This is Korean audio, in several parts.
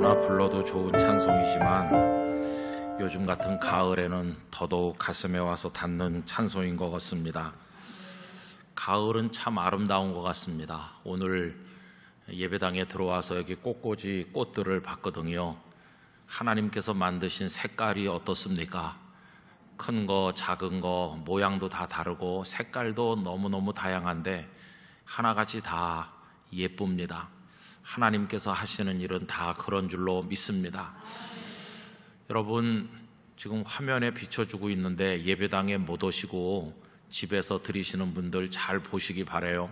아무나 불러도 좋은 찬송이지만 요즘 같은 가을에는 더더욱 가슴에 와서 닿는 찬송인 것 같습니다. 가을은 참 아름다운 것 같습니다. 오늘 예배당에 들어와서 여기 꽃꽂이 꽃들을 봤거든요. 하나님께서 만드신 색깔이 어떻습니까? 큰 거, 작은 거, 모양도 다 다르고 색깔도 너무너무 다양한데 하나같이 다 예쁩니다. 하나님께서 하시는 일은 다 그런 줄로 믿습니다. 여러분, 지금 화면에 비춰주고 있는데 예배당에 못 오시고 집에서 드리시는 분들 잘 보시기 바라요.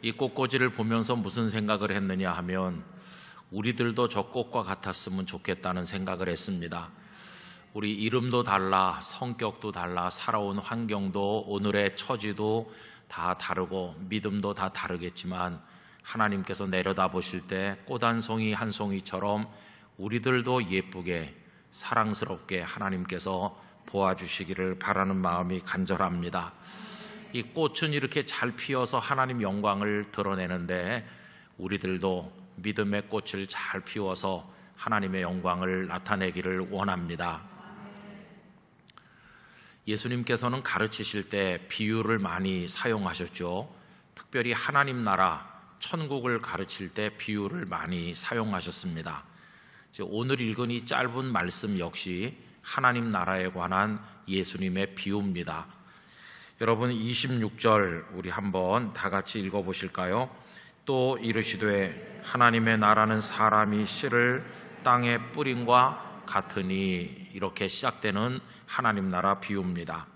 이 꽃꽂이를 보면서 무슨 생각을 했느냐 하면 우리들도 저 꽃과 같았으면 좋겠다는 생각을 했습니다. 우리 이름도 달라, 성격도 달라, 살아온 환경도 오늘의 처지도 다 다르고 믿음도 다 다르겠지만 하나님께서 내려다 보실 때 꽃 한 송이 한 송이처럼 우리들도 예쁘게 사랑스럽게 하나님께서 보아주시기를 바라는 마음이 간절합니다. 이 꽃은 이렇게 잘 피어서 하나님 영광을 드러내는데 우리들도 믿음의 꽃을 잘 피워서 하나님의 영광을 나타내기를 원합니다. 예수님께서는 가르치실 때 비유를 많이 사용하셨죠. 특별히 하나님 나라, 천국을 가르칠 때 비유를 많이 사용하셨습니다. 오늘 읽은 이 짧은 말씀 역시 하나님 나라에 관한 예수님의 비유입니다. 여러분 26절 우리 한번 다 같이 읽어보실까요? 또 이르시되 하나님의 나라는 사람이 씨를 땅에 뿌림과 같으니, 이렇게 시작되는 하나님 나라 비유입니다.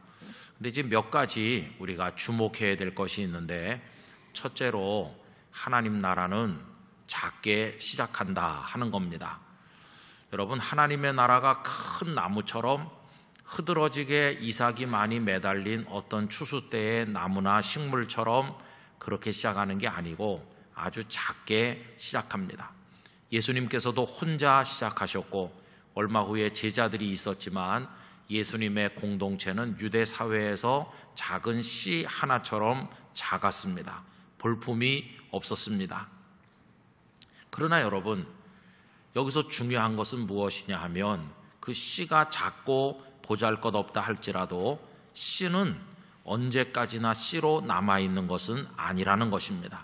근데 지금 몇 가지 우리가 주목해야 될 것이 있는데, 첫째로 하나님 나라는 작게 시작한다 하는 겁니다. 여러분, 하나님의 나라가 큰 나무처럼 흐드러지게 이삭이 많이 매달린 어떤 추수 때의 나무나 식물처럼 그렇게 시작하는 게 아니고 아주 작게 시작합니다. 예수님께서도 혼자 시작하셨고 얼마 후에 제자들이 있었지만 예수님의 공동체는 유대 사회에서 작은 씨 하나처럼 작았습니다. 볼품이 없었습니다. 그러나 여러분, 여기서 중요한 것은 무엇이냐 하면 그 씨가 작고 보잘것없다 할지라도 씨는 언제까지나 씨로 남아있는 것은 아니라는 것입니다.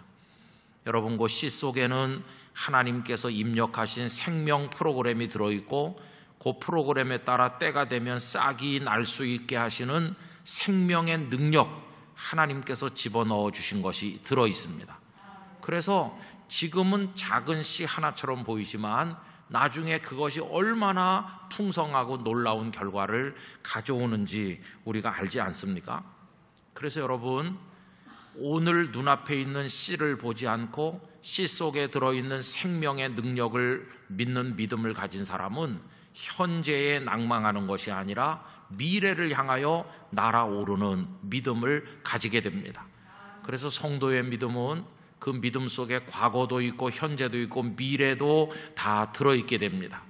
여러분, 그 씨 속에는 하나님께서 입력하신 생명 프로그램이 들어있고 그 프로그램에 따라 때가 되면 싹이 날 수 있게 하시는 생명의 능력, 하나님께서 집어넣어 주신 것이 들어있습니다. 그래서 지금은 작은 씨 하나처럼 보이지만 나중에 그것이 얼마나 풍성하고 놀라운 결과를 가져오는지 우리가 알지 않습니까? 그래서 여러분, 오늘 눈앞에 있는 씨를 보지 않고 씨 속에 들어있는 생명의 능력을 믿는 믿음을 가진 사람은 현재에 낭망하는 것이 아니라 미래를 향하여 날아오르는 믿음을 가지게 됩니다. 그래서 성도의 믿음은 그 믿음 속에 과거도 있고 현재도 있고 미래도 다 들어있게 됩니다.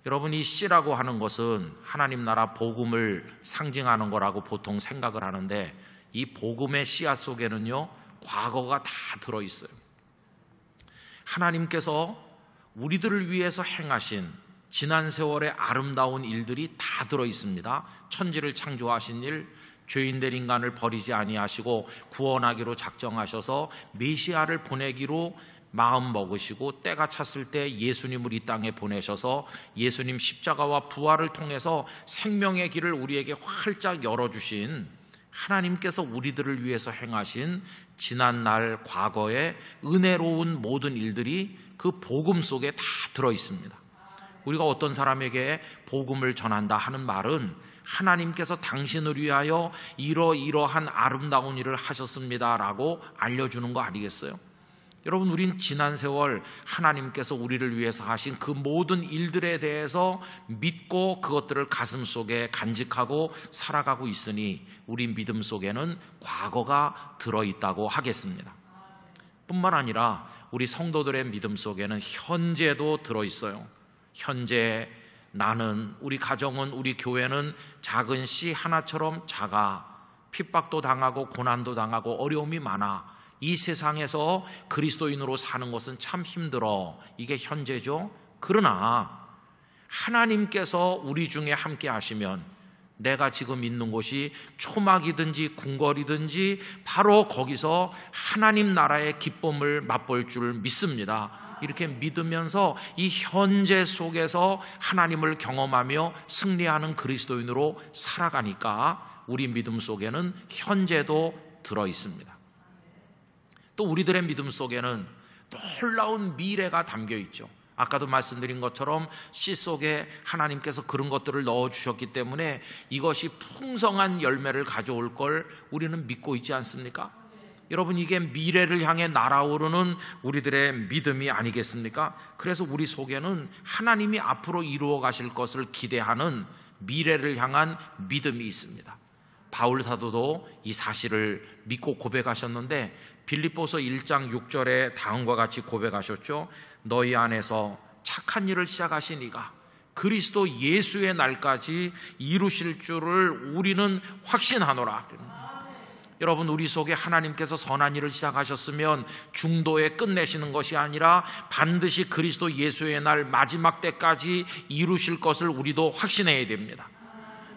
여러분, 이 씨라고 하는 것은 하나님 나라 복음을 상징하는 거라고 보통 생각을 하는데 이 복음의 씨앗 속에는요, 과거가 다 들어있어요. 하나님께서 우리들을 위해서 행하신 지난 세월의 아름다운 일들이 다 들어있습니다. 천지를 창조하신 일, 죄인된 인간을 버리지 아니하시고 구원하기로 작정하셔서 메시아를 보내기로 마음 먹으시고 때가 찼을 때 예수님을 이 땅에 보내셔서 예수님 십자가와 부활을 통해서 생명의 길을 우리에게 활짝 열어주신 하나님께서 우리들을 위해서 행하신 지난날 과거의 은혜로운 모든 일들이 그 복음 속에 다 들어있습니다. 우리가 어떤 사람에게 복음을 전한다 하는 말은 하나님께서 당신을 위하여 이러이러한 아름다운 일을 하셨습니다라고 알려주는 거 아니겠어요? 여러분, 우린 지난 세월 하나님께서 우리를 위해서 하신 그 모든 일들에 대해서 믿고 그것들을 가슴 속에 간직하고 살아가고 있으니 우리 믿음 속에는 과거가 들어있다고 하겠습니다. 뿐만 아니라 우리 성도들의 믿음 속에는 현재도 들어있어요. 현재 나는, 우리 가정은, 우리 교회는 작은 씨 하나처럼 작아 핍박도 당하고 고난도 당하고 어려움이 많아. 이 세상에서 그리스도인으로 사는 것은 참 힘들어. 이게 현재죠. 그러나 하나님께서 우리 중에 함께 하시면 내가 지금 있는 곳이 초막이든지 궁궐이든지 바로 거기서 하나님 나라의 기쁨을 맛볼 줄 믿습니다. 이렇게 믿으면서 이 현재 속에서 하나님을 경험하며 승리하는 그리스도인으로 살아가니까 우리 믿음 속에는 현재도 들어 있습니다. 또 우리들의 믿음 속에는 놀라운 미래가 담겨 있죠. 아까도 말씀드린 것처럼 씨 속에 하나님께서 그런 것들을 넣어주셨기 때문에 이것이 풍성한 열매를 가져올 걸 우리는 믿고 있지 않습니까? 여러분, 이게 미래를 향해 날아오르는 우리들의 믿음이 아니겠습니까? 그래서 우리 속에는 하나님이 앞으로 이루어 가실 것을 기대하는 미래를 향한 믿음이 있습니다. 바울 사도도 이 사실을 믿고 고백하셨는데 빌립보서 1장 6절에 다음과 같이 고백하셨죠. 너희 안에서 착한 일을 시작하신 이가 그리스도 예수의 날까지 이루실 줄을 우리는 확신하노라. 여러분, 우리 속에 하나님께서 선한 일을 시작하셨으면 중도에 끝내시는 것이 아니라 반드시 그리스도 예수의 날 마지막 때까지 이루실 것을 우리도 확신해야 됩니다.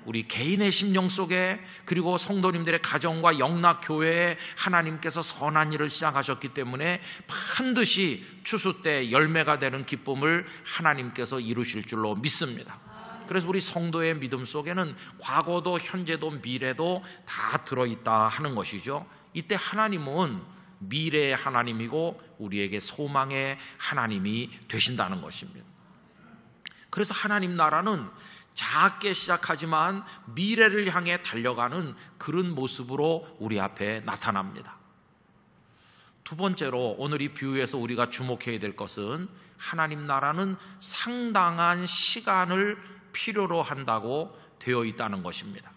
우리 개인의 심령 속에, 그리고 성도님들의 가정과 영락교회에 하나님께서 선한 일을 시작하셨기 때문에 반드시 추수 때 열매가 되는 기쁨을 하나님께서 이루실 줄로 믿습니다. 그래서 우리 성도의 믿음 속에는 과거도 현재도 미래도 다 들어있다 하는 것이죠. 이때 하나님은 미래의 하나님이고 우리에게 소망의 하나님이 되신다는 것입니다. 그래서 하나님 나라는 작게 시작하지만 미래를 향해 달려가는 그런 모습으로 우리 앞에 나타납니다. 두 번째로 오늘 이 비유에서 우리가 주목해야 될 것은 하나님 나라는 상당한 시간을 필요로 한다고 되어 있다는 것입니다.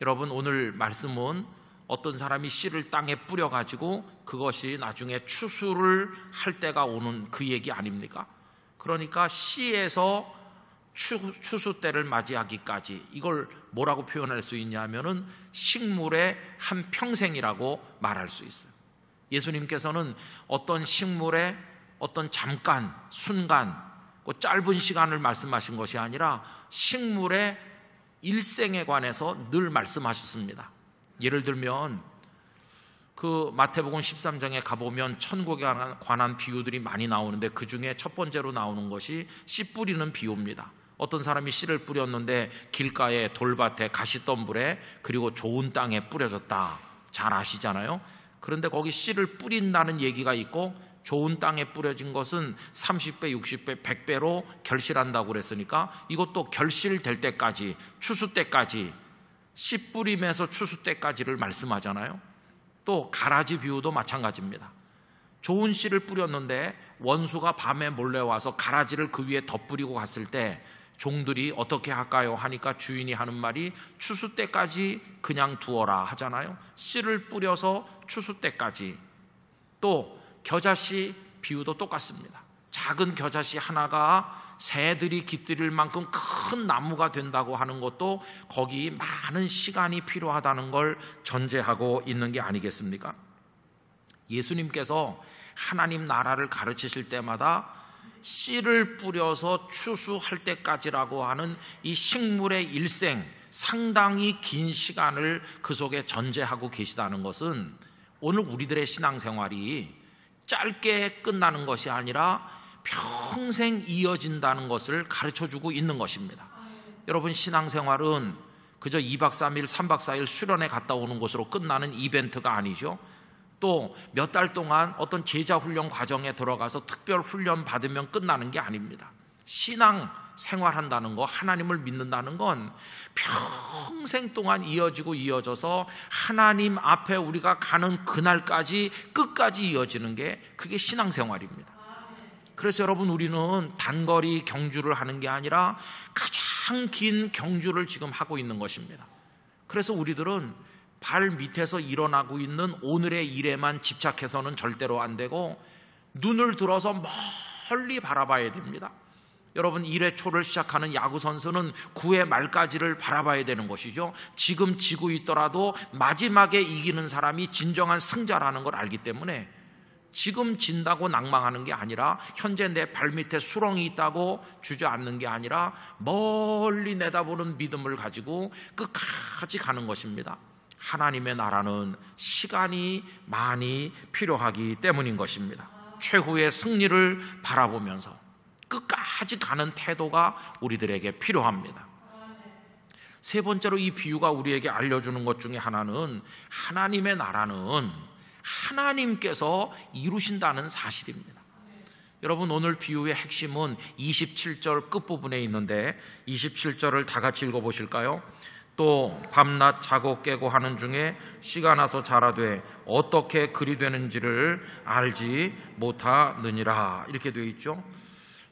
여러분, 오늘 말씀은 어떤 사람이 씨를 땅에 뿌려가지고 그것이 나중에 추수를 할 때가 오는 그 얘기 아닙니까? 그러니까 씨에서 추수 때를 맞이하기까지, 이걸 뭐라고 표현할 수 있냐면은 식물의 한 평생이라고 말할 수 있어요. 예수님께서는 어떤 식물의 어떤 잠깐, 순간, 그 짧은 시간을 말씀하신 것이 아니라 식물의 일생에 관해서 늘 말씀하셨습니다. 예를 들면 그 마태복음 13장에 가보면 천국에 관한 비유들이 많이 나오는데 그 중에 첫 번째로 나오는 것이 씨 뿌리는 비유입니다. 어떤 사람이 씨를 뿌렸는데 길가에 돌밭에 가시덤불에 그리고 좋은 땅에 뿌려졌다. 잘 아시잖아요. 그런데 거기 씨를 뿌린다는 얘기가 있고 좋은 땅에 뿌려진 것은 30배, 60배, 100배로 결실한다고 그랬으니까 이것도 결실될 때까지, 추수 때까지, 씨 뿌림에서 추수 때까지를 말씀하잖아요. 또 가라지 비유도 마찬가지입니다. 좋은 씨를 뿌렸는데 원수가 밤에 몰래 와서 가라지를 그 위에 덧뿌리고 갔을 때 종들이 어떻게 할까요? 하니까 주인이 하는 말이 추수 때까지 그냥 두어라 하잖아요. 씨를 뿌려서 추수 때까지. 또 겨자씨 비유도 똑같습니다. 작은 겨자씨 하나가 새들이 깃들일 만큼 큰 나무가 된다고 하는 것도 거기 많은 시간이 필요하다는 걸 전제하고 있는 게 아니겠습니까? 예수님께서 하나님 나라를 가르치실 때마다 씨를 뿌려서 추수할 때까지라고 하는 이 식물의 일생, 상당히 긴 시간을 그 속에 전제하고 계시다는 것은 오늘 우리들의 신앙생활이 짧게 끝나는 것이 아니라 평생 이어진다는 것을 가르쳐주고 있는 것입니다. 여러분, 신앙생활은 그저 2박 3일, 3박 4일 수련회 갔다 오는 것으로 끝나는 이벤트가 아니죠. 또 몇 달 동안 어떤 제자 훈련 과정에 들어가서 특별 훈련 받으면 끝나는 게 아닙니다. 신앙 생활한다는 거, 하나님을 믿는다는 건 평생 동안 이어져서 하나님 앞에 우리가 가는 그날까지 끝까지 이어지는 게 그게 신앙생활입니다. 그래서 여러분, 우리는 단거리 경주를 하는 게 아니라 가장 긴 경주를 지금 하고 있는 것입니다. 그래서 우리들은 발 밑에서 일어나고 있는 오늘의 일에만 집착해서는 절대로 안 되고 눈을 들어서 멀리 바라봐야 됩니다. 여러분 1회 초를 시작하는 야구 선수는 9회 말까지를 바라봐야 되는 것이죠. 지금 지고 있더라도 마지막에 이기는 사람이 진정한 승자라는 걸 알기 때문에 지금 진다고 낭망하는 게 아니라 현재 내 발밑에 수렁이 있다고 주저앉는 게 아니라 멀리 내다보는 믿음을 가지고 끝까지 가는 것입니다. 하나님의 나라는 시간이 많이 필요하기 때문인 것입니다. 최후의 승리를 바라보면서 끝까지 가는 태도가 우리들에게 필요합니다. 세 번째로 이 비유가 우리에게 알려주는 것 중에 하나는 하나님의 나라는 하나님께서 이루신다는 사실입니다. 여러분 오늘 비유의 핵심은 27절 끝부분에 있는데 27절을 다 같이 읽어보실까요? 또 밤낮 자고 깨고 하는 중에 씨가 나서 자라되 어떻게 그리 되는지를 알지 못하느니라 이렇게 되어 있죠.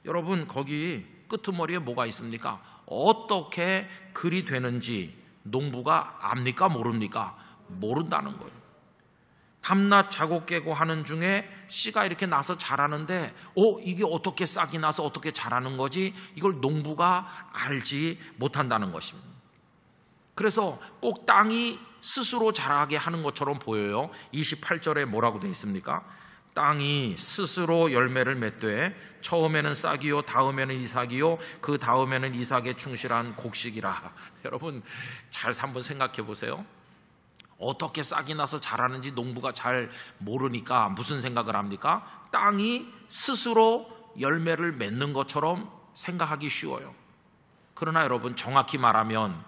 여러분 거기 끄트머리에 뭐가 있습니까? 어떻게 그리 되는지 농부가 압니까? 모릅니까? 모른다는 거예요. 밤낮 자고 깨고 하는 중에 씨가 이렇게 나서 자라는데 이게 어떻게 싹이 나서 어떻게 자라는 거지? 이걸 농부가 알지 못한다는 것입니다. 그래서 꼭 땅이 스스로 자라게 하는 것처럼 보여요. 28절에 뭐라고 되어 있습니까? 땅이 스스로 열매를 맺되 처음에는 싹이요 다음에는 이삭이요 그 다음에는 이삭에 충실한 곡식이라. 여러분 잘 한번 생각해 보세요. 어떻게 싹이 나서 자라는지 농부가 잘 모르니까 무슨 생각을 합니까? 땅이 스스로 열매를 맺는 것처럼 생각하기 쉬워요. 그러나 여러분 정확히 말하면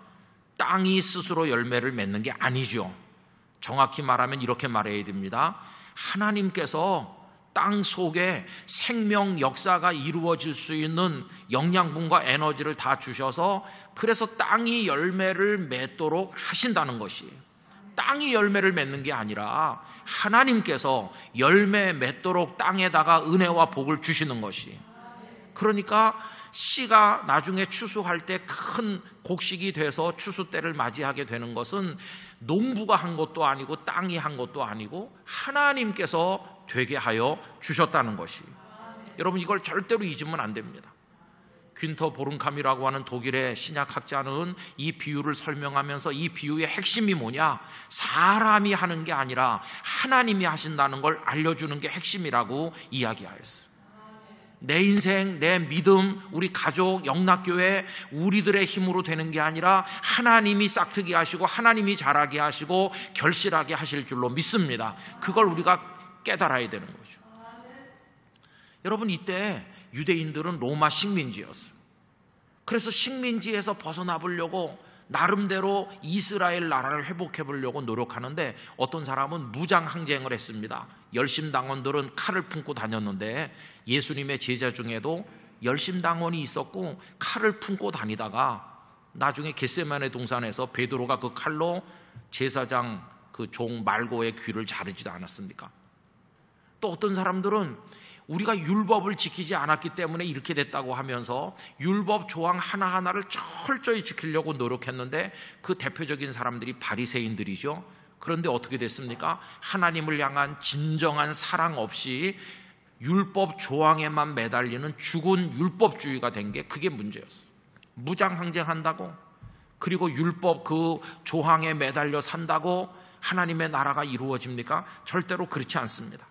땅이 스스로 열매를 맺는 게 아니죠. 정확히 말하면 이렇게 말해야 됩니다. 하나님께서 땅 속에 생명 역사가 이루어질 수 있는 영양분과 에너지를 다 주셔서 그래서 땅이 열매를 맺도록 하신다는 것이에요. 땅이 열매를 맺는 게 아니라 하나님께서 열매 맺도록 땅에다가 은혜와 복을 주시는 것이. 그러니까 씨가 나중에 추수할 때 큰 곡식이 돼서 추수 때를 맞이하게 되는 것은 농부가 한 것도 아니고 땅이 한 것도 아니고 하나님께서 되게 하여 주셨다는 것이. 여러분 이걸 절대로 잊으면 안 됩니다. 균터 보른캄이라고 하는 독일의 신약학자는 이 비유를 설명하면서 이 비유의 핵심이 뭐냐? 사람이 하는 게 아니라 하나님이 하신다는 걸 알려주는 게 핵심이라고 이야기하였어요. 내 인생, 내 믿음, 우리 가족, 영락교회 우리들의 힘으로 되는 게 아니라 하나님이 싹트게 하시고 하나님이 자라게 하시고 결실하게 하실 줄로 믿습니다. 그걸 우리가 깨달아야 되는 거죠. 여러분 이때 유대인들은 로마 식민지였어요. 그래서 식민지에서 벗어나 보려고 나름대로 이스라엘 나라를 회복해 보려고 노력하는데 어떤 사람은 무장 항쟁을 했습니다. 열심당원들은 칼을 품고 다녔는데 예수님의 제자 중에도 열심당원이 있었고 칼을 품고 다니다가 나중에 겟세마네 동산에서 베드로가 그 칼로 제사장 그 종 말고의 귀를 자르지도 않았습니까? 또 어떤 사람들은 우리가 율법을 지키지 않았기 때문에 이렇게 됐다고 하면서 율법 조항 하나하나를 철저히 지키려고 노력했는데 그 대표적인 사람들이 바리새인들이죠. 그런데 어떻게 됐습니까? 하나님을 향한 진정한 사랑 없이 율법 조항에만 매달리는 죽은 율법주의가 된 게 그게 문제였어요. 무장항쟁한다고 그리고 율법 그 조항에 매달려 산다고 하나님의 나라가 이루어집니까? 절대로 그렇지 않습니다.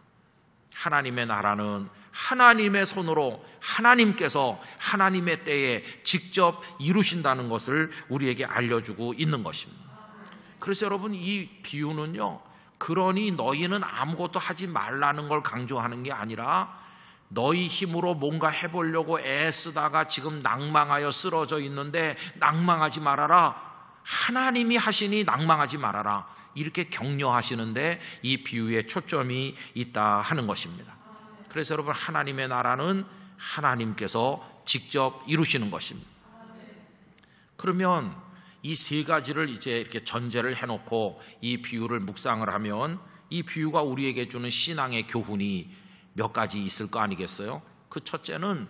하나님의 나라는 하나님의 손으로 하나님께서 하나님의 때에 직접 이루신다는 것을 우리에게 알려주고 있는 것입니다. 그래서 여러분 이 비유는요, 그러니 너희는 아무것도 하지 말라는 걸 강조하는 게 아니라 너희 힘으로 뭔가 해보려고 애쓰다가 지금 낭망하여 쓰러져 있는데 낭망하지 말아라. 하나님이 하시니 낭망하지 말아라. 이렇게 격려하시는데 이 비유에 초점이 있다 하는 것입니다. 그래서 여러분 하나님의 나라는 하나님께서 직접 이루시는 것입니다. 그러면 이 세 가지를 이제 이렇게 전제를 해놓고 이 비유를 묵상을 하면 이 비유가 우리에게 주는 신앙의 교훈이 몇 가지 있을 거 아니겠어요? 그 첫째는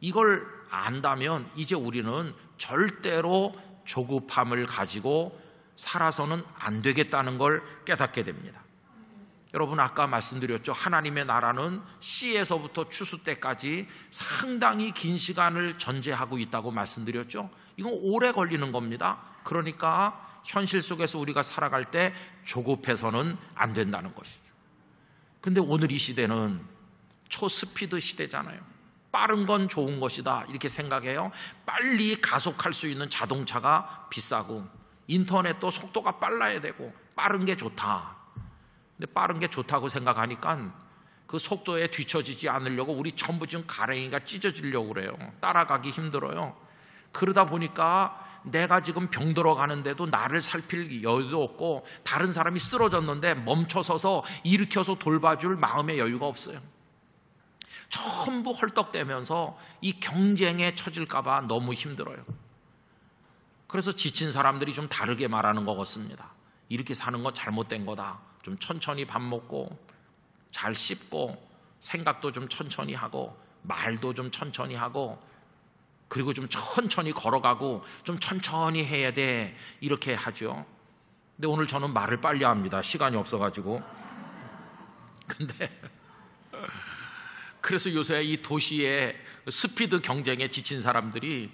이걸 안다면 이제 우리는 절대로 조급함을 가지고 살아서는 안 되겠다는 걸 깨닫게 됩니다. 여러분 아까 말씀드렸죠. 하나님의 나라는 씨에서부터 추수 때까지 상당히 긴 시간을 전제하고 있다고 말씀드렸죠. 이건 오래 걸리는 겁니다. 그러니까 현실 속에서 우리가 살아갈 때 조급해서는 안 된다는 것이죠. 근데 오늘 이 시대는 초스피드 시대잖아요. 빠른 건 좋은 것이다 이렇게 생각해요. 빨리 가속할 수 있는 자동차가 비싸고 인터넷도 속도가 빨라야 되고 빠른 게 좋다. 근데 빠른 게 좋다고 생각하니까 그 속도에 뒤처지지 않으려고 우리 전부 지금 가랭이가 찢어지려고 그래요. 따라가기 힘들어요. 그러다 보니까 내가 지금 병들어 가는데도 나를 살필 여유도 없고 다른 사람이 쓰러졌는데 멈춰서서 일으켜서 돌봐줄 마음의 여유가 없어요. 전부 헐떡대면서 이 경쟁에 처질까 봐 너무 힘들어요. 그래서 지친 사람들이 좀 다르게 말하는 것 같습니다. 이렇게 사는 건 잘못된 거다. 좀 천천히 밥 먹고 잘 씹고 생각도 좀 천천히 하고 말도 좀 천천히 하고 그리고 좀 천천히 걸어가고 좀 천천히 해야 돼 이렇게 하죠. 근데 오늘 저는 말을 빨리 합니다. 시간이 없어가지고. 근데 그래서 요새 이 도시의 스피드 경쟁에 지친 사람들이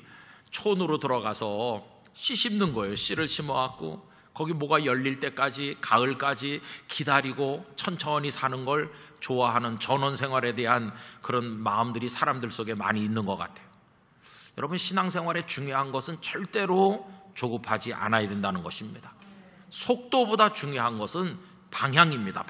촌으로 들어가서 씨 심는 거예요. 씨를 심어갖고 거기 뭐가 열릴 때까지 가을까지 기다리고 천천히 사는 걸 좋아하는 전원 생활에 대한 그런 마음들이 사람들 속에 많이 있는 것 같아요. 여러분 신앙생활에 중요한 것은 절대로 조급하지 않아야 된다는 것입니다. 속도보다 중요한 것은 방향입니다.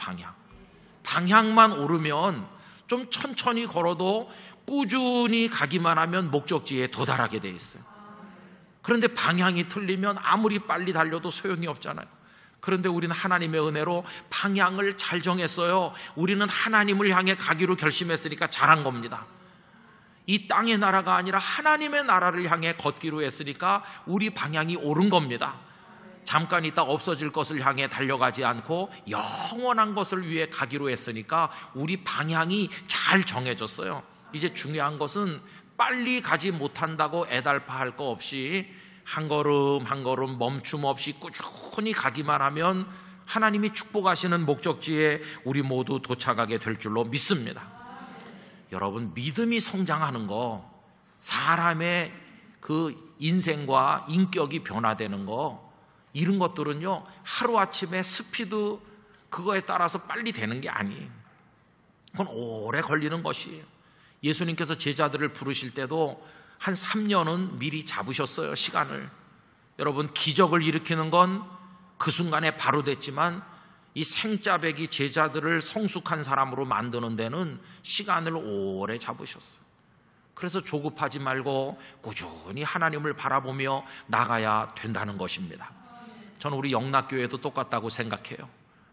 방향만 오르면 좀 천천히 걸어도 꾸준히 가기만 하면 목적지에 도달하게 돼 있어요. 그런데 방향이 틀리면 아무리 빨리 달려도 소용이 없잖아요. 그런데 우리는 하나님의 은혜로 방향을 잘 정했어요. 우리는 하나님을 향해 가기로 결심했으니까 잘한 겁니다. 이 땅의 나라가 아니라 하나님의 나라를 향해 걷기로 했으니까 우리 방향이 옳은 겁니다. 잠깐 있다 없어질 것을 향해 달려가지 않고 영원한 것을 위해 가기로 했으니까 우리 방향이 잘 정해졌어요. 이제 중요한 것은 빨리 가지 못한다고 애달파할 거 없이 한 걸음 한 걸음 멈춤 없이 꾸준히 가기만 하면 하나님이 축복하시는 목적지에 우리 모두 도착하게 될 줄로 믿습니다. 여러분 믿음이 성장하는 거, 사람의 그 인생과 인격이 변화되는 거, 이런 것들은요 하루아침에 스피드 그거에 따라서 빨리 되는 게 아니에요. 그건 오래 걸리는 것이에요. 예수님께서 제자들을 부르실 때도 한 3년은 미리 잡으셨어요. 시간을. 여러분 기적을 일으키는 건 그 순간에 바로 됐지만 이 생짜배기 제자들을 성숙한 사람으로 만드는 데는 시간을 오래 잡으셨어요. 그래서 조급하지 말고 꾸준히 하나님을 바라보며 나가야 된다는 것입니다. 저는 우리 영락교회도 똑같다고 생각해요.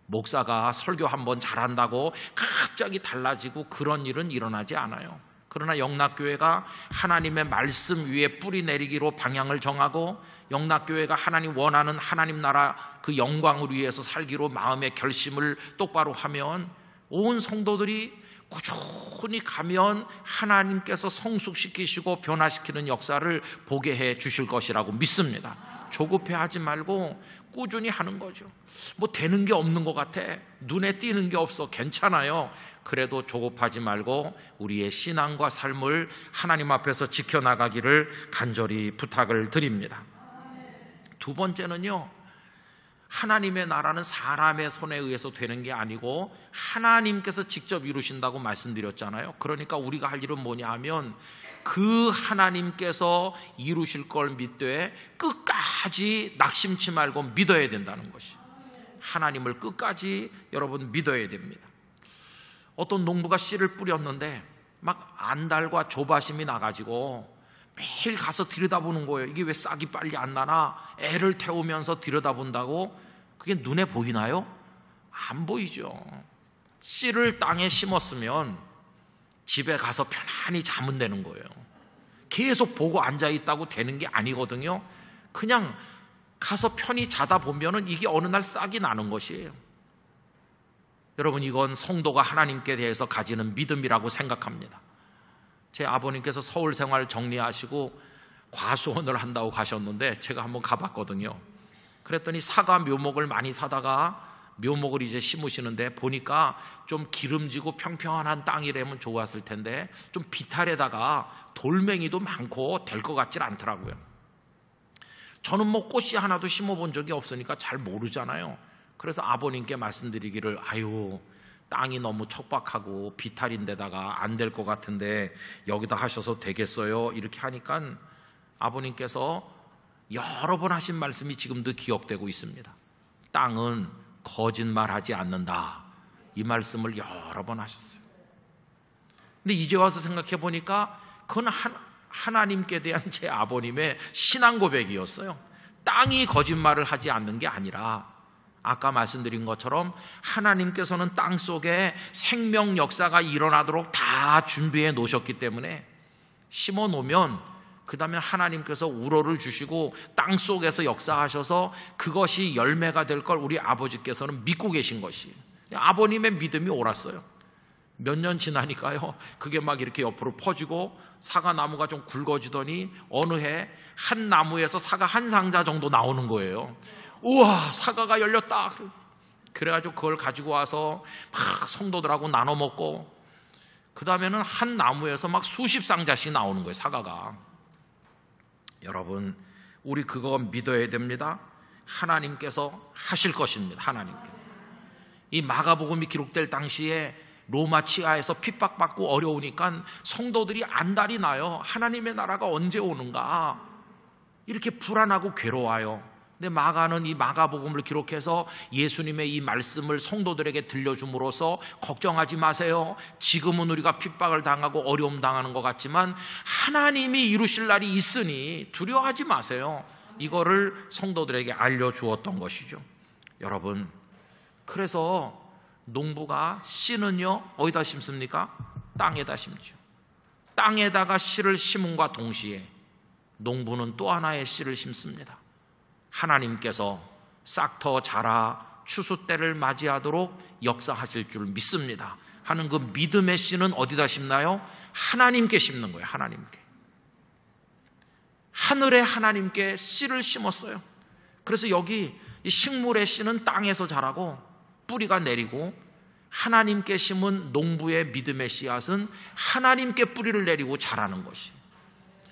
목사가 설교 한번 잘한다고 갑자기 달라지고 그런 일은 일어나지 않아요. 그러나 영락교회가 하나님의 말씀 위에 뿌리 내리기로 방향을 정하고 영락교회가 하나님 원하는 하나님 나라 그 영광을 위해서 살기로 마음의 결심을 똑바로 하면 온 성도들이 꾸준히 가면 하나님께서 성숙시키시고 변화시키는 역사를 보게 해 주실 것이라고 믿습니다. 조급해하지 말고 꾸준히 하는 거죠. 뭐 되는 게 없는 것 같아. 눈에 띄는 게 없어. 괜찮아요. 그래도 조급하지 말고 우리의 신앙과 삶을 하나님 앞에서 지켜나가기를 간절히 부탁을 드립니다. 두 번째는요, 하나님의 나라는 사람의 손에 의해서 되는 게 아니고 하나님께서 직접 이루신다고 말씀드렸잖아요. 그러니까 우리가 할 일은 뭐냐 하면 그 하나님께서 이루실 걸 믿되 끝까지 낙심치 말고 믿어야 된다는 것이, 하나님을 끝까지 여러분 믿어야 됩니다. 어떤 농부가 씨를 뿌렸는데 막 안달과 조바심이 나가지고 매일 가서 들여다보는 거예요. 이게 왜 싹이 빨리 안 나나 애를 태우면서 들여다본다고 그게 눈에 보이나요? 안 보이죠. 씨를 땅에 심었으면 집에 가서 편안히 자면 되는 거예요. 계속 보고 앉아있다고 되는 게 아니거든요. 그냥 가서 편히 자다 보면은 이게 어느 날 싹이 나는 것이에요. 여러분, 이건 성도가 하나님께 대해서 가지는 믿음이라고 생각합니다. 제 아버님께서 서울 생활 정리하시고 과수원을 한다고 가셨는데 제가 한번 가봤거든요. 그랬더니 사과 묘목을 많이 사다가 묘목을 이제 심으시는데 보니까 좀 기름지고 평평한 땅이라면 좋았을 텐데 좀 비탈에다가 돌멩이도 많고 될 것 같질 않더라고요. 저는 뭐 꽃이 하나도 심어본 적이 없으니까 잘 모르잖아요. 그래서 아버님께 말씀드리기를 아유 땅이 너무 척박하고 비탈인데다가 안 될 것 같은데 여기다 하셔서 되겠어요? 이렇게 하니까 아버님께서 여러 번 하신 말씀이 지금도 기억되고 있습니다. 땅은 거짓말하지 않는다. 이 말씀을 여러 번 하셨어요. 근데 이제 와서 생각해 보니까 그건 하나님께 대한 제 아버님의 신앙 고백이었어요. 땅이 거짓말을 하지 않는 게 아니라 아까 말씀드린 것처럼 하나님께서는 땅 속에 생명 역사가 일어나도록 다 준비해 놓으셨기 때문에 심어 놓으면 그 다음에 하나님께서 우러를 주시고 땅 속에서 역사하셔서 그것이 열매가 될 걸 우리 아버지께서는 믿고 계신 것이에요. 아버님의 믿음이 옳았어요. 몇 년 지나니까요 그게 막 이렇게 옆으로 퍼지고 사과나무가 좀 굵어지더니 어느 해 한 나무에서 사과 한 상자 정도 나오는 거예요. 우와 사과가 열렸다. 그래가지고 그걸 가지고 와서 막 성도들하고 나눠 먹고 그 다음에는 한 나무에서 막 수십 상자씩 나오는 거예요. 사과가. 여러분 우리 그거 믿어야 됩니다. 하나님께서 하실 것입니다. 하나님께서. 이 마가복음이 기록될 당시에 로마 치하에서 핍박받고 어려우니까 성도들이 안달이 나요. 하나님의 나라가 언제 오는가 이렇게 불안하고 괴로워요. 근데 마가는 이 마가복음을 기록해서 예수님의 이 말씀을 성도들에게 들려줌으로써 걱정하지 마세요. 지금은 우리가 핍박을 당하고 어려움 당하는 것 같지만 하나님이 이루실 날이 있으니 두려워하지 마세요. 이거를 성도들에게 알려주었던 것이죠. 여러분 그래서 농부가 씨는요 어디다 심습니까? 땅에다 심죠. 땅에다가 씨를 심음과 동시에 농부는 또 하나의 씨를 심습니다. 하나님께서 싹터 자라 추수 때를 맞이하도록 역사하실 줄 믿습니다 하는 그 믿음의 씨는 어디다 심나요? 하나님께 심는 거예요. 하나님께. 하늘에 하나님께 씨를 심었어요. 그래서 여기 이 식물의 씨는 땅에서 자라고 뿌리가 내리고 하나님께 심은 농부의 믿음의 씨앗은 하나님께 뿌리를 내리고 자라는 것이,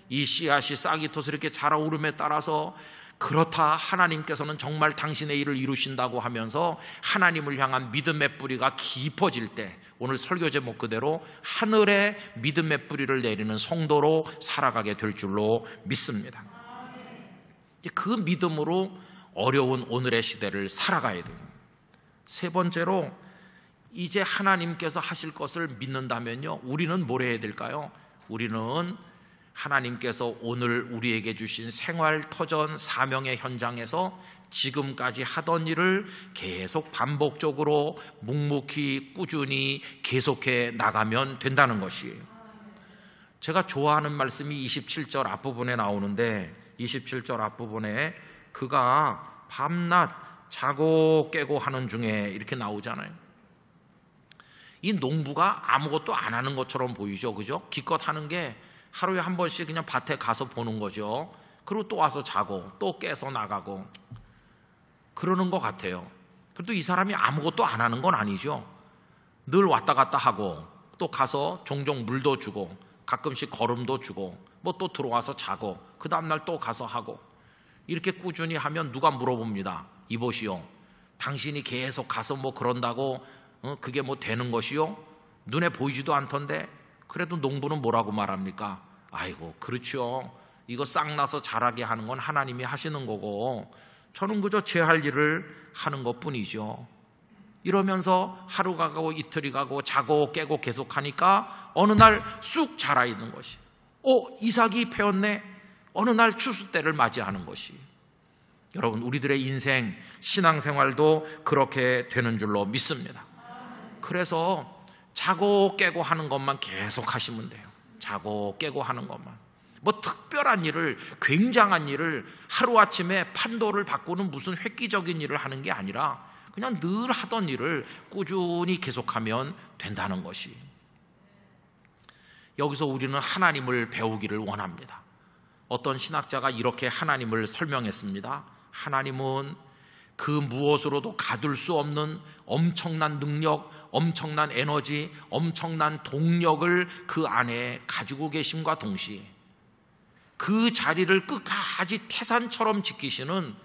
이 씨앗이 싹이 터서 이렇게 자라오름에 따라서 그렇다 하나님께서는 정말 당신의 일을 이루신다고 하면서 하나님을 향한 믿음의 뿌리가 깊어질 때 오늘 설교 제목 그대로 하늘에 믿음의 뿌리를 내리는 성도로 살아가게 될 줄로 믿습니다. 그 믿음으로 어려운 오늘의 시대를 살아가야 됩니다. 세 번째로 이제 하나님께서 하실 것을 믿는다면요 우리는 뭘 해야 될까요? 우리는 하나님께서 오늘 우리에게 주신 생활 터전 사명의 현장에서 지금까지 하던 일을 계속 반복적으로 묵묵히 꾸준히 계속해 나가면 된다는 것이에요. 제가 좋아하는 말씀이 27절 앞부분에 나오는데 27절 앞부분에 그가 밤낮 자고 깨고 하는 중에 이렇게 나오잖아요. 이 농부가 아무것도 안 하는 것처럼 보이죠, 그죠? 기껏 하는 게 하루에 한 번씩 그냥 밭에 가서 보는 거죠. 그리고 또 와서 자고 또 깨서 나가고 그러는 것 같아요. 그래도 이 사람이 아무것도 안 하는 건 아니죠. 늘 왔다 갔다 하고 또 가서 종종 물도 주고 가끔씩 거름도 주고 뭐 또 들어와서 자고 그 다음날 또 가서 하고 이렇게 꾸준히 하면 누가 물어봅니다. 이보시오, 당신이 계속 가서 뭐 그런다고 그게 뭐 되는 것이요? 눈에 보이지도 않던데. 그래도 농부는 뭐라고 말합니까? 아이고 그렇죠, 이거 싹 나서 자라게 하는 건 하나님이 하시는 거고 저는 그저 제 할 일을 하는 것뿐이죠. 이러면서 하루가 가고 이틀이 가고 자고 깨고 계속하니까 어느 날 쑥 자라 있는 것이, 이삭이 배웠네. 어느 날 추수 때를 맞이하는 것이. 여러분 우리들의 인생 신앙생활도 그렇게 되는 줄로 믿습니다. 그래서 자고 깨고 하는 것만 계속 하시면 돼요. 자고 깨고 하는 것만. 뭐 특별한 일을, 굉장한 일을 하루아침에 판도를 바꾸는 무슨 획기적인 일을 하는 게 아니라 그냥 늘 하던 일을 꾸준히 계속하면 된다는 것이. 여기서 우리는 하나님을 배우기를 원합니다. 어떤 신학자가 이렇게 하나님을 설명했습니다. 하나님은 그 무엇으로도 가둘 수 없는 엄청난 능력, 엄청난 에너지, 엄청난 동력을 그 안에 가지고 계심과 동시에 그 자리를 끝까지 태산처럼 지키시는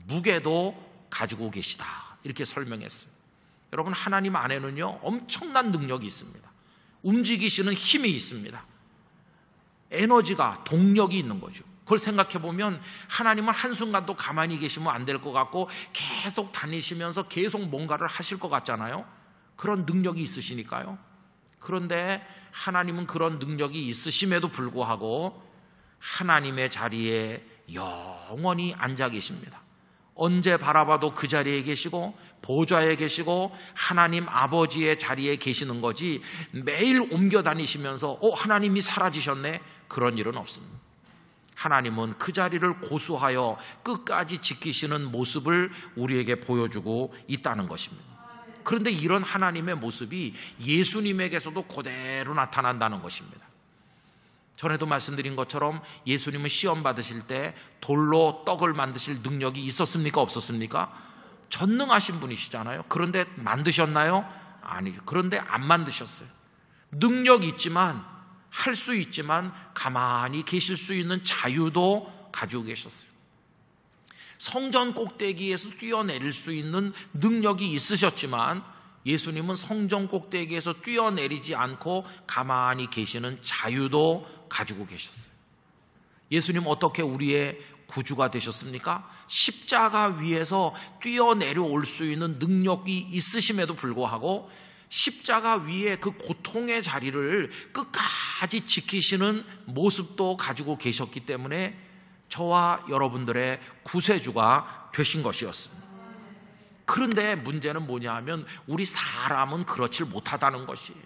무게도 가지고 계시다, 이렇게 설명했어요. 여러분, 하나님 안에는요 엄청난 능력이 있습니다. 움직이시는 힘이 있습니다. 에너지가, 동력이 있는 거죠. 그걸 생각해 보면 하나님은 한순간도 가만히 계시면 안 될 것 같고 계속 다니시면서 계속 뭔가를 하실 것 같잖아요. 그런 능력이 있으시니까요. 그런데 하나님은 그런 능력이 있으심에도 불구하고 하나님의 자리에 영원히 앉아 계십니다. 언제 바라봐도 그 자리에 계시고 보좌에 계시고 하나님 아버지의 자리에 계시는 거지, 매일 옮겨 다니시면서 하나님이 사라지셨네, 그런 일은 없습니다. 하나님은 그 자리를 고수하여 끝까지 지키시는 모습을 우리에게 보여주고 있다는 것입니다. 그런데 이런 하나님의 모습이 예수님에게서도 그대로 나타난다는 것입니다. 전에도 말씀드린 것처럼 예수님은 시험 받으실 때 돌로 떡을 만드실 능력이 있었습니까? 없었습니까? 전능하신 분이시잖아요. 그런데 만드셨나요? 아니죠. 그런데 안 만드셨어요. 능력이 있지만, 할 수 있지만 가만히 계실 수 있는 자유도 가지고 계셨어요. 성전 꼭대기에서 뛰어내릴 수 있는 능력이 있으셨지만 예수님은 성전 꼭대기에서 뛰어내리지 않고 가만히 계시는 자유도 가지고 계셨어요. 예수님 어떻게 우리의 구주가 되셨습니까? 십자가 위에서 뛰어내려올 수 있는 능력이 있으심에도 불구하고 십자가 위에 그 고통의 자리를 끝까지 지키시는 모습도 가지고 계셨기 때문에 저와 여러분들의 구세주가 되신 것이었습니다. 그런데 문제는 뭐냐 하면 우리 사람은 그렇지 못하다는 것이에요.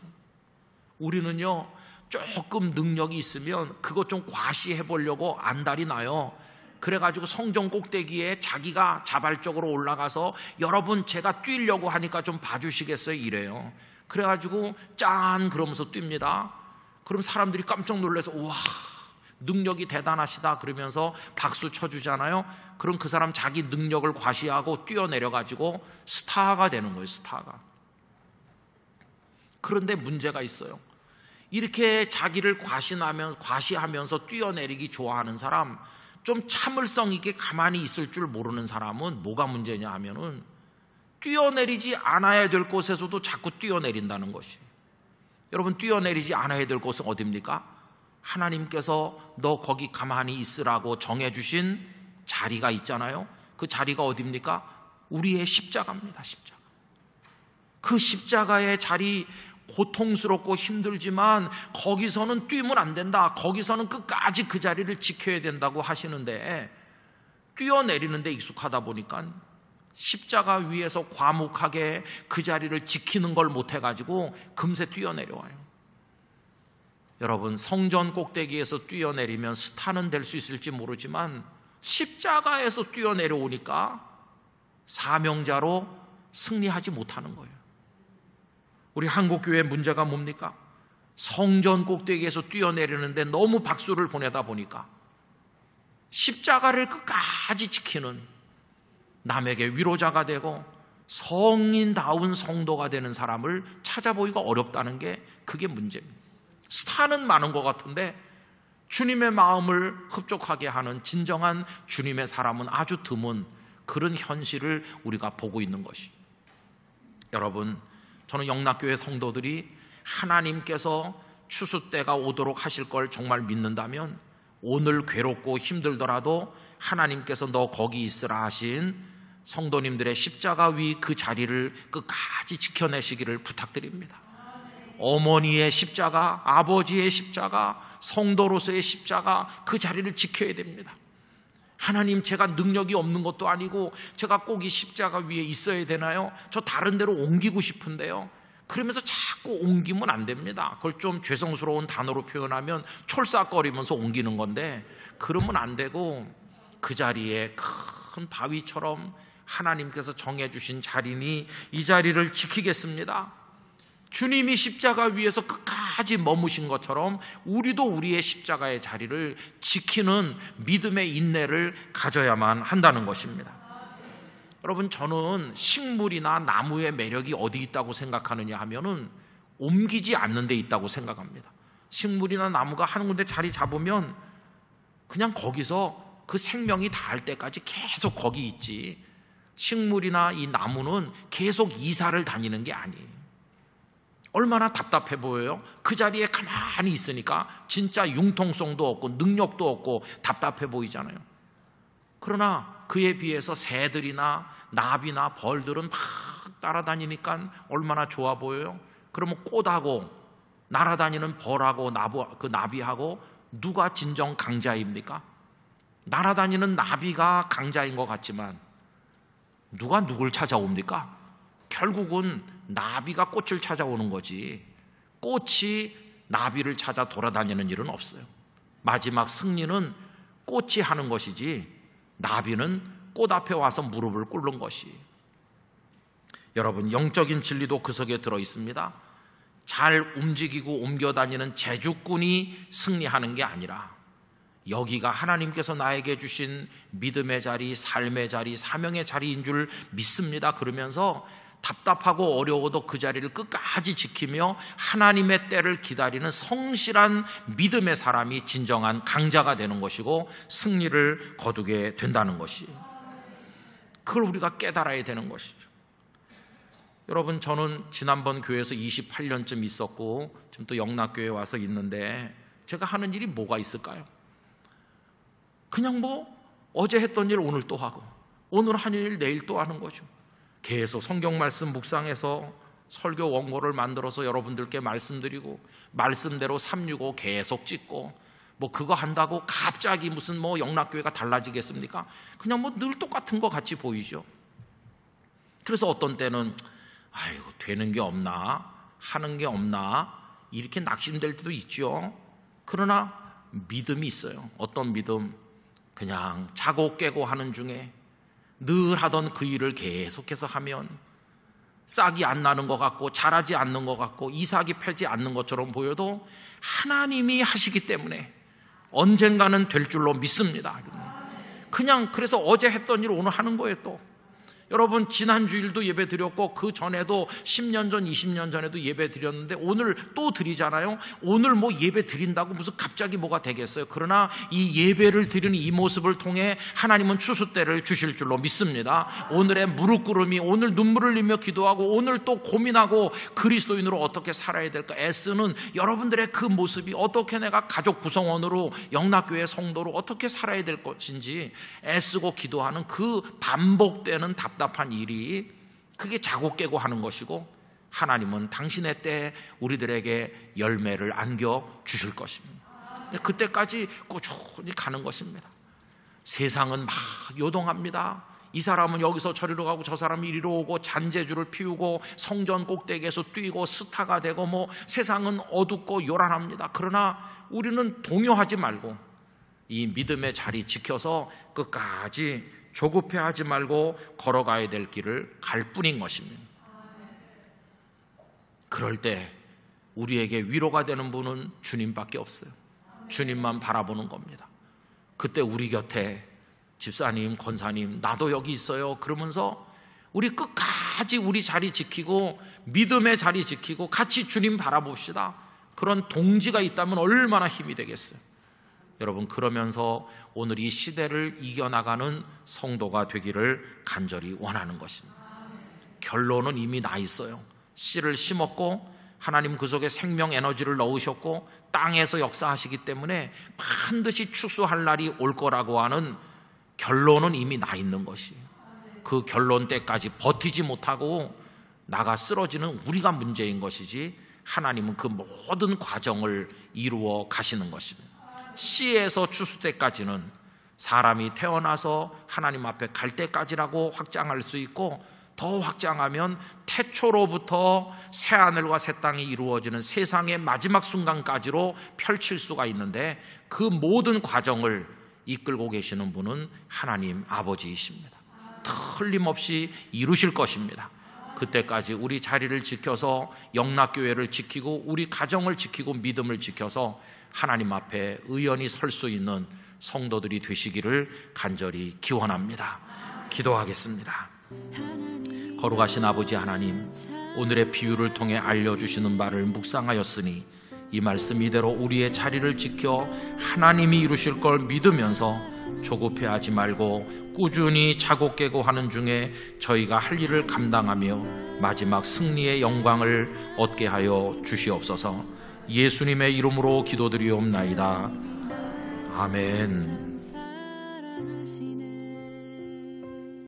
우리는요 조금 능력이 있으면 그것 좀 과시해 보려고 안달이 나요. 그래가지고 성전 꼭대기에 자기가 자발적으로 올라가서 여러분 제가 뛰려고 하니까 좀 봐주시겠어요? 이래요. 그래가지고 짠 그러면서 뜁니다. 그럼 사람들이 깜짝 놀라서 우와 능력이 대단하시다 그러면서 박수 쳐주잖아요. 그럼 그 사람 자기 능력을 과시하고 뛰어내려가지고 스타가 되는 거예요. 스타가. 그런데 문제가 있어요. 이렇게 자기를 과시하면서 뛰어내리기 좋아하는 사람, 좀 참을성 있게 가만히 있을 줄 모르는 사람은 뭐가 문제냐 하면은 뛰어내리지 않아야 될 곳에서도 자꾸 뛰어내린다는 것이. 여러분, 뛰어내리지 않아야 될 곳은 어디입니까? 하나님께서 너 거기 가만히 있으라고 정해주신 자리가 있잖아요. 그 자리가 어디입니까? 우리의 십자가입니다. 십자가. 그 십자가의 자리, 고통스럽고 힘들지만 거기서는 뛰면 안 된다, 거기서는 끝까지 그 자리를 지켜야 된다고 하시는데 뛰어내리는데 익숙하다 보니까 십자가 위에서 과묵하게 그 자리를 지키는 걸 못해가지고 금세 뛰어내려와요. 여러분, 성전 꼭대기에서 뛰어내리면 스타는 될 수 있을지 모르지만 십자가에서 뛰어내려오니까 사명자로 승리하지 못하는 거예요. 우리 한국교회의 문제가 뭡니까? 성전 꼭대기에서 뛰어내리는데 너무 박수를 보내다 보니까 십자가를 끝까지 지키는, 남에게 위로자가 되고 성인다운 성도가 되는 사람을 찾아보기가 어렵다는 게 그게 문제입니다. 스타는 많은 것 같은데 주님의 마음을 흡족하게 하는 진정한 주님의 사람은 아주 드문 그런 현실을 우리가 보고 있는 것이. 여러분, 저는 영락교회 성도들이 하나님께서 추수 때가 오도록 하실 걸 정말 믿는다면 오늘 괴롭고 힘들더라도 하나님께서 너 거기 있으라 하신 성도님들의 십자가 위 그 자리를 끝까지 지켜내시기를 부탁드립니다. 어머니의 십자가, 아버지의 십자가, 성도로서의 십자가, 그 자리를 지켜야 됩니다. 하나님, 제가 능력이 없는 것도 아니고 제가 꼭 이 십자가 위에 있어야 되나요? 저 다른 데로 옮기고 싶은데요. 그러면서 자꾸 옮기면 안 됩니다. 그걸 좀 죄송스러운 단어로 표현하면 촐싹거리면서 옮기는 건데, 그러면 안 되고 그 자리에 큰 바위처럼 하나님께서 정해주신 자리니 이 자리를 지키겠습니다. 주님이 십자가 위에서 끝까지 머무신 것처럼 우리도 우리의 십자가의 자리를 지키는 믿음의 인내를 가져야만 한다는 것입니다. 여러분, 저는 식물이나 나무의 매력이 어디 있다고 생각하느냐 하면은 옮기지 않는 데 있다고 생각합니다. 식물이나 나무가 한 군데 자리 잡으면 그냥 거기서 그 생명이 닿을 때까지 계속 거기 있지, 식물이나 이 나무는 계속 이사를 다니는 게 아니에요. 얼마나 답답해 보여요? 그 자리에 가만히 있으니까 진짜 융통성도 없고 능력도 없고 답답해 보이잖아요. 그러나 그에 비해서 새들이나 나비나 벌들은 막 따라다니니까 얼마나 좋아 보여요? 그러면 꽃하고 날아다니는 벌하고 그 나비하고 누가 진정 강자입니까? 날아다니는 나비가 강자인 것 같지만 누가 누굴 찾아옵니까? 결국은 나비가 꽃을 찾아오는 거지, 꽃이 나비를 찾아 돌아다니는 일은 없어요. 마지막 승리는 꽃이 하는 것이지 나비는 꽃 앞에 와서 무릎을 꿇는 것이. 여러분, 영적인 진리도 그 속에 들어 있습니다. 잘 움직이고 옮겨다니는 제주꾼이 승리하는 게 아니라 여기가 하나님께서 나에게 주신 믿음의 자리, 삶의 자리, 사명의 자리인 줄 믿습니다. 그러면서 답답하고 어려워도 그 자리를 끝까지 지키며 하나님의 때를 기다리는 성실한 믿음의 사람이 진정한 강자가 되는 것이고 승리를 거두게 된다는 것이, 그걸 우리가 깨달아야 되는 것이죠. 여러분, 저는 지난번 교회에서 28년쯤 있었고 지금 또 영락교회에 와서 있는데 제가 하는 일이 뭐가 있을까요? 그냥 어제 했던 일 오늘 또 하고 오늘 한 일 내일 또 하는 거죠. 계속 성경 말씀 묵상해서 설교 원고를 만들어서 여러분들께 말씀드리고 말씀대로 365 계속 찍고 그거 한다고 갑자기 무슨 영락교회가 달라지겠습니까? 그냥 늘 똑같은 것 같이 보이죠. 그래서 어떤 때는 아이고 되는 게 없나, 하는 게 없나 이렇게 낙심될 때도 있죠. 그러나 믿음이 있어요. 어떤 믿음? 그냥 자고 깨고 하는 중에 늘 하던 그 일을 계속해서 하면 싹이 안 나는 것 같고 자라지 않는 것 같고 이삭이 펴지 않는 것처럼 보여도 하나님이 하시기 때문에 언젠가는 될 줄로 믿습니다. 그냥 그래서 어제 했던 일을 오늘 하는 거예요. 또 여러분, 지난 주일도 예배 드렸고 그 전에도 10년 전 20년 전에도 예배 드렸는데 오늘 또 드리잖아요. 오늘 예배 드린다고 무슨 갑자기 뭐가 되겠어요? 그러나 이 예배를 드리는 이 모습을 통해 하나님은 추수 때를 주실 줄로 믿습니다. 오늘의 무릎 꿇음이, 오늘 눈물을 흘리며 기도하고 오늘 또 고민하고 그리스도인으로 어떻게 살아야 될까 애쓰는 여러분들의 그 모습이, 어떻게 내가 가족 구성원으로 영락교회 성도로 어떻게 살아야 될 것인지 애쓰고 기도하는 그 반복되는 답답한 일이, 그게 자고 깨고 하는 것이고 하나님은 당신의 때에 우리들에게 열매를 안겨 주실 것입니다. 그때까지 꾸준히 가는 것입니다. 세상은 막 요동합니다. 이 사람은 여기서 저리로 가고 저 사람은 이리로 오고 잔재주를 피우고 성전 꼭대기에서 뛰고 스타가 되고 세상은 어둡고 요란합니다. 그러나 우리는 동요하지 말고 이 믿음의 자리 지켜서 끝까지 조급해하지 말고 걸어가야 될 길을 갈 뿐인 것입니다. 그럴 때 우리에게 위로가 되는 분은 주님밖에 없어요. 주님만 바라보는 겁니다. 그때 우리 곁에 집사님, 권사님, 나도 여기 있어요 그러면서 우리 끝까지 우리 자리 지키고 믿음의 자리 지키고 같이 주님 바라봅시다. 그런 동지가 있다면 얼마나 힘이 되겠어요. 여러분, 그러면서 오늘 이 시대를 이겨나가는 성도가 되기를 간절히 원하는 것입니다. 결론은 이미 나 있어요. 씨를 심었고 하나님 그 속에 생명 에너지를 넣으셨고 땅에서 역사하시기 때문에 반드시 추수할 날이 올 거라고 하는 결론은 이미 나 있는 것이에요. 그 결론 때까지 버티지 못하고 나가 쓰러지는 우리가 문제인 것이지 하나님은 그 모든 과정을 이루어 가시는 것입니다. 씨에서 추수 때까지는 사람이 태어나서 하나님 앞에 갈 때까지라고 확장할 수 있고, 더 확장하면 태초로부터 새하늘과 새 땅이 이루어지는 세상의 마지막 순간까지로 펼칠 수가 있는데, 그 모든 과정을 이끌고 계시는 분은 하나님 아버지이십니다. 틀림없이 이루실 것입니다. 그때까지 우리 자리를 지켜서 영락교회를 지키고 우리 가정을 지키고 믿음을 지켜서 하나님 앞에 의연히 설 수 있는 성도들이 되시기를 간절히 기원합니다. 기도하겠습니다. 거룩하신 아버지 하나님, 오늘의 비유를 통해 알려주시는 바를 묵상하였으니 이 말씀 이대로 우리의 자리를 지켜 하나님이 이루실 걸 믿으면서 조급해하지 말고 꾸준히 자고 깨고 하는 중에 저희가 할 일을 감당하며 마지막 승리의 영광을 얻게 하여 주시옵소서. 예수님의 이름으로 기도드리옵나이다. 아멘.